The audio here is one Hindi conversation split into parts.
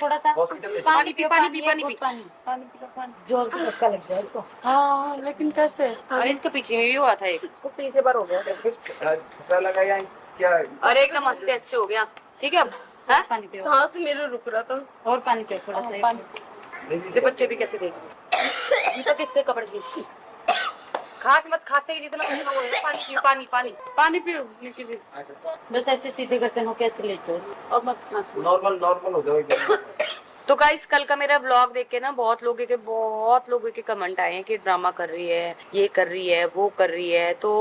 थोड़ा सा हॉस्पिटल ले पानी पी पानी पी पानी पी पानी पी पानी। जोर का धक्का लग गया इसको। हाँ लेकिन कैसे? और इसके पीछे में भी हुआ था एक, उसको पी से बार हो गया। ऐसा लगा या क्या? और एकदम हंसते हंसते हो गया। ठीक है अब है? पानी पियो सांस मेरे रुक रहा था। और पानी पियो थोड़ा सा। पानी। ये बच्चे भी कैसे देख रहे हैं। तो किसके कपड़े खींच खास मत खांसे की जितना खाना वो है। पानी पियो पानी पानी पानी पियो लेकिन बस ऐसे सीधे करते हो कैसे लेते हो और मत खांस। नॉर्मल नॉर्मल हो जाओ एकदम। तो गाइस कल का मेरा व्लॉग देख के ना बहुत लोगों के कमेंट आए हैं कि ड्रामा कर रही है, ये कर रही है, वो कर रही है। तो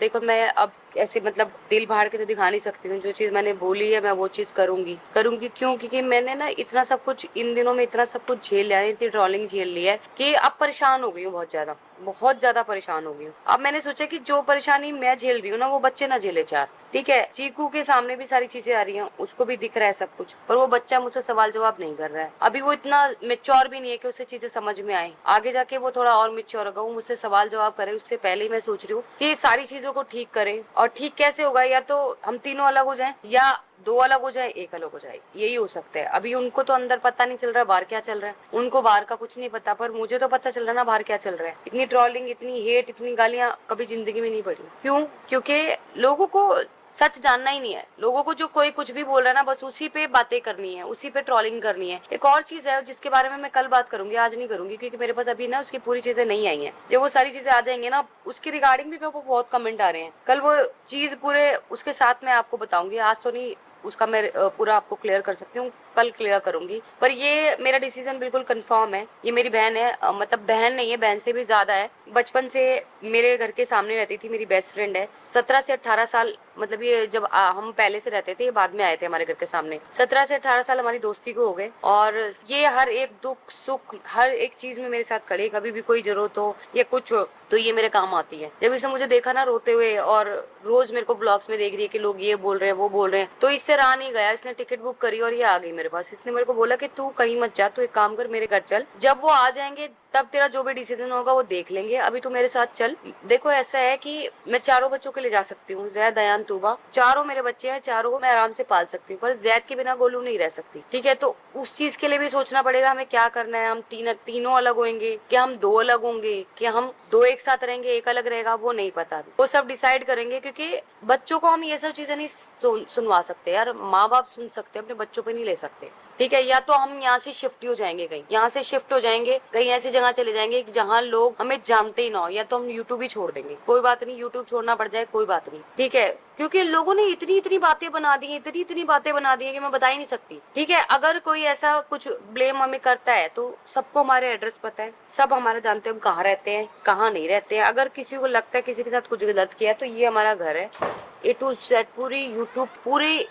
देखो मैं अब ऐसे मतलब दिल फाड़ के तो दिखा नहीं सकती हूँ। जो चीज मैंने बोली है मैं वो चीज करूंगी क्यों? क्योंकि मैंने ना इतना सब कुछ इन दिनों में इतना सब कुछ झेल लिया है, इतनी ट्रोलिंग झेल ली है कि अब परेशान हो गई हूँ बहुत ज्यादा परेशान हो गई हूँ। अब मैंने सोचा कि जो परेशानी मैं झेल रही हूँ ना वो बच्चे ना झेले चार। ठीक है, चीकू के सामने भी सारी चीजें आ रही हैं, उसको भी दिख रहा है सब कुछ, पर वो बच्चा मुझसे सवाल जवाब नहीं कर रहा है। अभी वो इतना मेच्योर भी नहीं है कि उसे चीजें समझ में आए। आगे जाके वो थोड़ा और मेच्योर होगा, वो मुझसे सवाल जवाब करे। उससे पहले ही मैं सोच रही हूँ कि सारी चीजों को ठीक करे। और ठीक कैसे होगा? या तो हम तीनों अलग हो जाएं, या दो अलग हो जाए, एक अलग हो जाए, यही हो सकता है। अभी उनको तो अंदर पता नहीं चल रहा बाहर क्या चल रहा है, उनको बाहर का कुछ नहीं पता, पर मुझे तो पता चल रहा है ना बाहर क्या चल रहा है। इतनी ट्रोलिंग, इतनी हेट, इतनी गालियां कभी जिंदगी में नहीं पड़ी। क्यों? क्योंकि लोगों को सच जानना ही नहीं है। लोगों को जो कोई कुछ भी बोल रहा है ना, बस उसी पे बातें करनी है, उसी पे ट्रोलिंग करनी है। एक और चीज है जिसके बारे में मैं कल बात करूंगी, आज नहीं करूंगी, क्योंकि मेरे पास अभी ना उसकी पूरी चीजें नहीं आई हैं। जब वो सारी चीजें आ जाएंगे ना, उसकी रिगार्डिंग भी मेरे को बहुत कमेंट आ रहे हैं। कल वो चीज पूरे उसके साथ मैं आपको बताऊंगी। आज तो नहीं उसका मैं पूरा आपको क्लियर कर सकती हूँ, कल क्लियर करूंगी। पर ये मेरा डिसीजन बिल्कुल कंफर्म है। ये मेरी बहन है, मतलब बहन नहीं है, बहन से भी ज्यादा है। बचपन से मेरे घर के सामने रहती थी, मेरी बेस्ट फ्रेंड है। 17 से 18 साल, मतलब ये जब हम पहले से रहते थे, ये बाद में आए थे हमारे घर के सामने। 17 से 18 साल हमारी दोस्ती को हो गए, और ये हर एक दुख सुख हर एक चीज में मेरे साथ खड़ी। कभी भी कोई जरूरत हो या कुछ हो तो ये मेरे काम आती है। जब इसे मुझे देखा ना रोते हुए, और रोज मेरे को व्लॉग्स में देख रही है कि लोग ये बोल रहे हैं वो बोल रहे हैं, तो इससे रहा नहीं गया। इसने टिकट बुक करी और ये आ गई मेरे पास। इसने मेरे को बोला कि तू कहीं मत जा, तू एक काम कर, मेरे घर चल। जब वो आ जाएंगे तब तेरा जो भी डिसीजन होगा वो देख लेंगे, अभी तू मेरे साथ चल। देखो ऐसा है कि मैं चारों बच्चों के लिए जा सकती हूँ, जैद, दयान, तूबा, चारों मेरे बच्चे हैं, चारों को मैं आराम से पाल सकती हूँ, पर जैद के बिना गोलू नहीं रह सकती। ठीक है, तो उस चीज के लिए भी सोचना पड़ेगा हमें क्या करना है। हम तीनों अलग होंगे, क्या हम दो अलग होंगे, क्या हम दो एक साथ रहेंगे, एक अलग रहेगा, वो नहीं पता। वो सब डिसाइड करेंगे, क्योंकि बच्चों को हम ये सब चीजें नहीं सुनवा सकते यार। माँ बाप सुन सकते, अपने बच्चों पे नहीं ले सकते। ठीक है, या तो हम यहाँ से शिफ्ट हो जाएंगे, कहीं यहाँ से शिफ्ट हो जाएंगे, कहीं ऐसी जगह चले जाएंगे जहाँ लोग हमें जानते ही ना हो, या तो हम यूट्यूब ही छोड़ देंगे। कोई बात नहीं, यूट्यूब छोड़ना पड़ जाए कोई बात नहीं। ठीक है, क्योंकि लोगों ने इतनी बातें बना दी है, इतनी बातें बना दी है कि मैं बता ही नहीं सकती। ठीक है, अगर कोई ऐसा कुछ ब्लेम हमें करता है तो सबको हमारे एड्रेस पता है, सब हमारा जानते हैं हम कहाँ रहते हैं, कहाँ नहीं रहते हैं। अगर किसी को लगता है किसी के साथ कुछ गलत किया है तो ये हमारा घर है। A to Z पूरे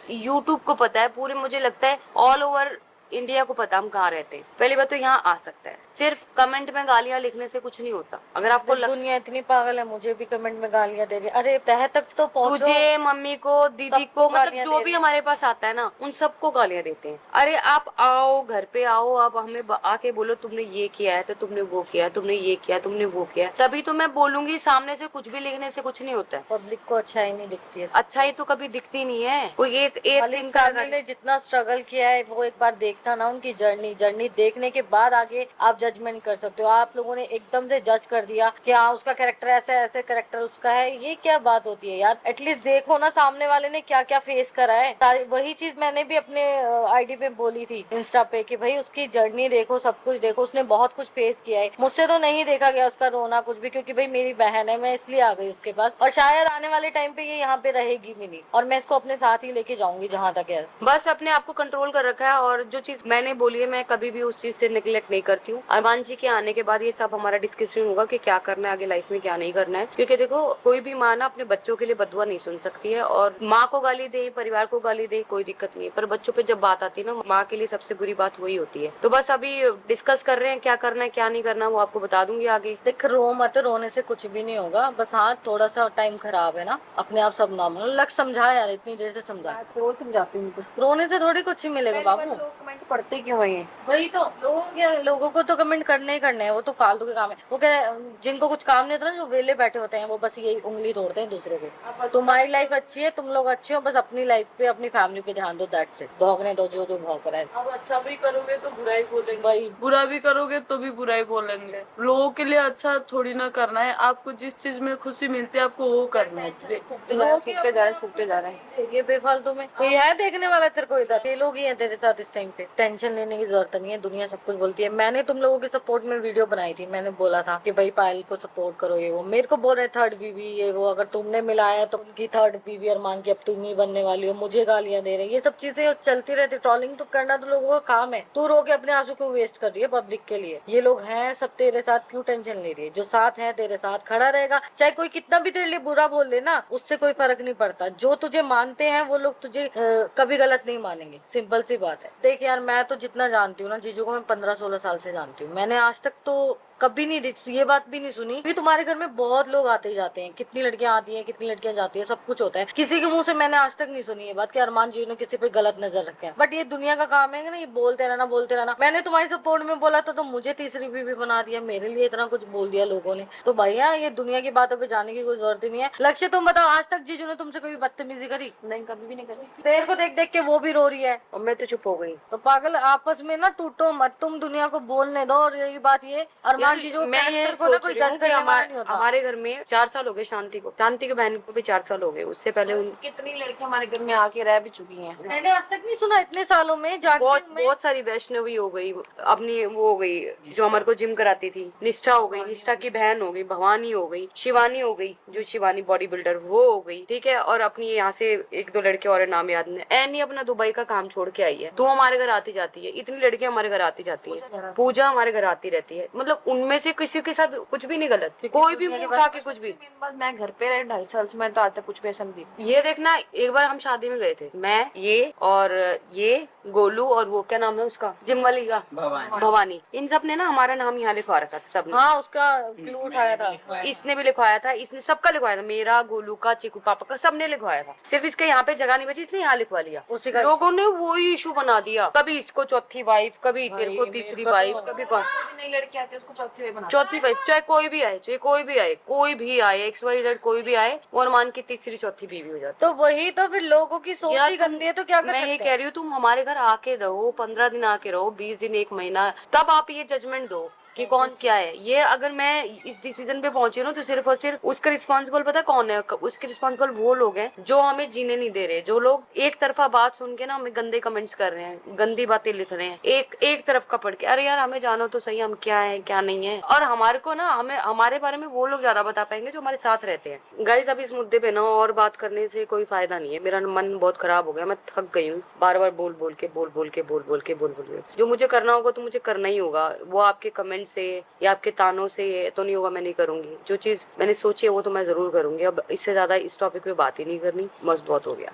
यूट्यूब को पता है, पूरे मुझे लगता है ऑल ओवर इंडिया को पता हम कहाँ रहते हैं। पहली बात तो यहाँ आ सकता है। सिर्फ कमेंट में गालियां लिखने से कुछ नहीं होता। अगर आपको दुनिया इतनी पागल है, मुझे भी कमेंट में गालियां दे रही है। अरे तह तक तो पहुंचो। तुझे, मम्मी को, दीदी को, मतलब जो भी हमारे पास आता है ना, उन सबको गालियां देते हैं। अरे आप आओ, घर पे आओ, आप हमें आके बोलो तुमने ये किया है, तो तुमने वो किया, तुमने ये किया, तुमने वो किया, तभी तो मैं बोलूंगी। सामने से कुछ भी लिखने से कुछ नहीं होता है। पब्लिक को अच्छा ही नहीं दिखती है। अच्छाई तो कभी दिखती नहीं है। कोई एक दिन का फैमिली ने जितना स्ट्रगल किया है वो एक बार देखता ना, उनकी जर्नी देखने के बाद आगे आप जजमेंट कर सकते हो। आप लोगों ने एकदम से जज कर दिया कि हाँ उसका कैरेक्टर ऐसे कैरेक्टर उसका है, ये क्या बात होती है यार? एटलीस्ट देखो ना सामने वाले ने क्या क्या फेस करा है। वही चीज मैंने भी अपने आईडी पे बोली थी, इंस्टा पे, कि भाई उसकी जर्नी देखो, सब कुछ देखो, उसने बहुत कुछ फेस किया है। मुझसे तो नहीं देखा गया उसका रोना कुछ भी, क्योंकि भाई मेरी बहन है, मैं इसलिए आ गई उसके पास, और शायद आने वाले टाइम पे ये यहाँ पे रहेगी भी नहीं, और मैं इसको अपने साथ ही लेके जाऊंगी जहाँ तक है। बस अपने आप को कंट्रोल कर रखा है, और जो चीज मैंने बोली है मैं कभी भी उस चीज से निगलेक्ट नहीं करती हूँ। अरमान जी के आने के बाद ये सब हमारा डिस्कशन होगा कि क्या करना है आगे लाइफ में, क्या नहीं करना है। क्योंकि देखो कोई भी माँ ना अपने बच्चों के लिए बदुआ नहीं सुन सकती है, और माँ को गाली दे, परिवार को गाली दे, कोई दिक्कत नहीं है, पर बच्चों पे जब बात आती है ना, माँ के लिए सबसे बुरी बात वही होती है। तो बस अभी डिस्कस कर रहे हैं क्या करना है क्या नहीं करना, वो आपको बता दूंगी आगे। देख रो मत, रोने से कुछ भी नहीं होगा, बस हाँ थोड़ा सा टाइम खराब है ना, अपने आप सब नॉर्मल। लग समझा यार, इतनी देर से समझा, रोज समझाती हूँ उनको। रोने से थोड़ी कुछ ही मिलेगा बाबू। कमेंट पढ़ते क्यों हैं? वही तो लोगों को तो कमेंट करने ही करने हैं, वो तो फालतू के काम है। वो क्या, जिनको कुछ काम नहीं होता ना, जो वेले बैठे होते हैं, वो बस यही उंगली तोड़ते हैं दूसरों के। तुम्हारी लाइफ अच्छी है, तुम लोग अच्छे हो, बस अपनी लाइफ पे अपनी फैमिली पे ध्यान दो, दैट्स इट। भौंकने दो जो जो भौंक रहा है। अब अच्छा भी करोगे तो बुरा ही बोलेंगे, वही। बुरा भी करोगे तो भी बुरा ही बोलेंगे। लोगों के लिए अच्छा थोड़ी ना करना है, आपको जिस चीज में खुशी मिलती है आपको वो करना है। सूखते जा रहे हैं। ये बेफालतू में कोई है देखने वाला तेरे को? इधर ये लोग ही हैं तेरे साथ इस टाइम पे। टेंशन लेने की जरूरत नहीं है, दुनिया सब कुछ बोलती है। मैंने तुम लोगों के सपोर्ट में वीडियो बनाई थी, मैंने बोला था कि भाई पायल को सपोर्ट करो, ये वो। मेरे को बोल रहे थर्ड बीवी ये वो, अगर तुमने मिलाया तो उनकी थर्ड बीवी अरमान की अब तुम ही बनने वाली हो, मुझे गालियां दे रहे। ये सब चीजें चलती रहती। ट्रोलिंग तो करना तो लोगों का काम है। तू रो के अपने आंसू क्यों वेस्ट कर रही है पब्लिक के लिए? ये लोग हैं सब तेरे साथ, क्यों टेंशन ले रही है? जो साथ है तेरे साथ खड़ा रहेगा, चाहे कोई कितना भी तेरे लिए बुरा बोल ले ना, उससे कोई फर्क नहीं पड़ता। जो तुझे मानते हैं वो लोग तुझे कभी गलत नहीं मानेंगे, सिंपल सी बात है। देख यार, मैं तो जितना जानती हूँ ना जीजू को, मैं 15-16 साल से जानती हूँ। मैंने आज तक तो कभी नहीं ये बात भी नहीं सुनी कि तुम्हारे घर में बहुत लोग आते ही जाते हैं, कितनी लड़कियां आती हैं, कितनी लड़कियां जाती है, सब कुछ होता है। किसी के मुंह से मैंने आज तक नहीं सुनी ये बात कि अरमान जी ने किसी पे गलत नजर रखे हैं। बट ये दुनिया का काम है ना, ये बोलते रहना। मैंने तुम्हारी सपोर्ट में बोला था तो मुझे तीसरी बीवी बना दिया, मेरे लिए इतना कुछ बोल दिया लोगों ने। तो भैया ये दुनिया की बातों पे जाने की कोई जरूरत ही नहीं है। लक्ष्य तुम बताओ, आज तक जीजू ने तुमसे कोई बदतमीजी करी? नहीं, कभी भी नहीं करी। तेरे को देख देख के वो भी रो रही है और मैं तो चुप हो गई। तो पागल, आपस में ना टूटो मत, तुम दुनिया को बोलने दो। और यही बात, ये अरमान जीजू मैं ये को ना सोच कोई रही हूँ जज कि करने वाला नहीं होता। हमारे घर में 4 साल हो गए शांति की बहन को भी 4 साल हो गए। उससे पहले कितनी लड़कियां हमारे घर में आके रह भी चुकी हैं। मैंने आज तक नहीं सुना इतने सालों में जाके। बहुत सारी वैष्णवी हो गई, अपनी वो हो गई जो हमारे को जिम कराती थी, निष्ठा हो गई, निष्ठा की बहन हो गई, भवानी हो गई, शिवानी हो गई, जो शिवानी बॉडी बिल्डर वो हो गई, ठीक है। और अपनी यहाँ से 1-2 लड़के और नाम याद नहीं। एनी अपना दुबई का काम छोड़ के आई है, तो हमारे घर आती जाती है। इतनी लड़कियां हमारे घर आती जाती है, पूजा हमारे घर आती रहती है। मतलब उनमें से किसी के साथ कुछ भी नहीं गलत, कोई भी मुंह उठा के कुछ भी। बाद मैं घर पे रहे 2.5 साल से, मैं तो आज तक कुछ भी ऐसा नहीं देखी। ये देखना, एक बार हम शादी में गए थे, मैं, ये और ये गोलू और वो क्या नाम है उसका, जिम वाली का, भवानी। इन सब ने ना हमारा नाम यहाँ लिखवा रखा था सबने। हाँ, उसका क्लू उठाया था। इसने भी लिखवाया था, इसने सबका लिखवाया था, मेरा, गोलू का, चिकू पापा का, सबने लिखवाया था। सिर्फ इसके यहाँ पे जगह नहीं बची, इसने यहाँ लिखवा लिया। उसी का लोगों ने वही इशू बना दिया, कभी इसको चौथी वाइफ, कभी तेरे को तीसरी वाइफ, कभी नई लड़की आती है उसको चौथी वाइफ बना चौथी वाइफ। चाहे कोई भी आए, कोई भी आए, XYZ कोई भी आए, और मान की तीसरी चौथी बीवी हो जाती। तो वही तो, फिर लोगों की सोच ही गंदी है, तो क्या कर मैं सकते ये हैं? कह रही हूँ, तुम हमारे घर आके रहो, 15 दिन आके रहो, 20 दिन, 1 महीना, तब आप ये जजमेंट दो कि कौन क्या है। ये अगर मैं इस डिसीजन पे पहुंची हूँ तो सिर्फ और सिर्फ उसका रिस्पॉन्सिबल पता कौन है? उसके रिस्पॉन्सिबल वो लोग हैं जो हमें जीने नहीं दे रहे, जो लोग एक तरफा बात सुन के ना हमें गंदे कमेंट्स कर रहे हैं, गंदी बातें लिख रहे हैं, एक तरफ का पढ़ के। अरे यार, हमें जानो तो सही हम क्या है क्या नहीं है। और हमारे को ना, हमें हमारे बारे में वो लोग ज्यादा बता पाएंगे जो हमारे साथ रहते हैं। गाइस, अब इस मुद्दे पे ना और बात करने से कोई फायदा नहीं है। मेरा मन बहुत खराब हो गया, मैं थक गई हूँ बार बार बोल के। जो मुझे करना होगा तो मुझे करना ही होगा। वो आपके कमेंट से या आपके तानों से तो नहीं होगा, मैं नहीं करूंगी। जो चीज मैंने सोची है वो तो मैं जरूर करूंगी। अब इससे ज्यादा इस टॉपिक पे बात ही नहीं करनी, बस बहुत हो गया।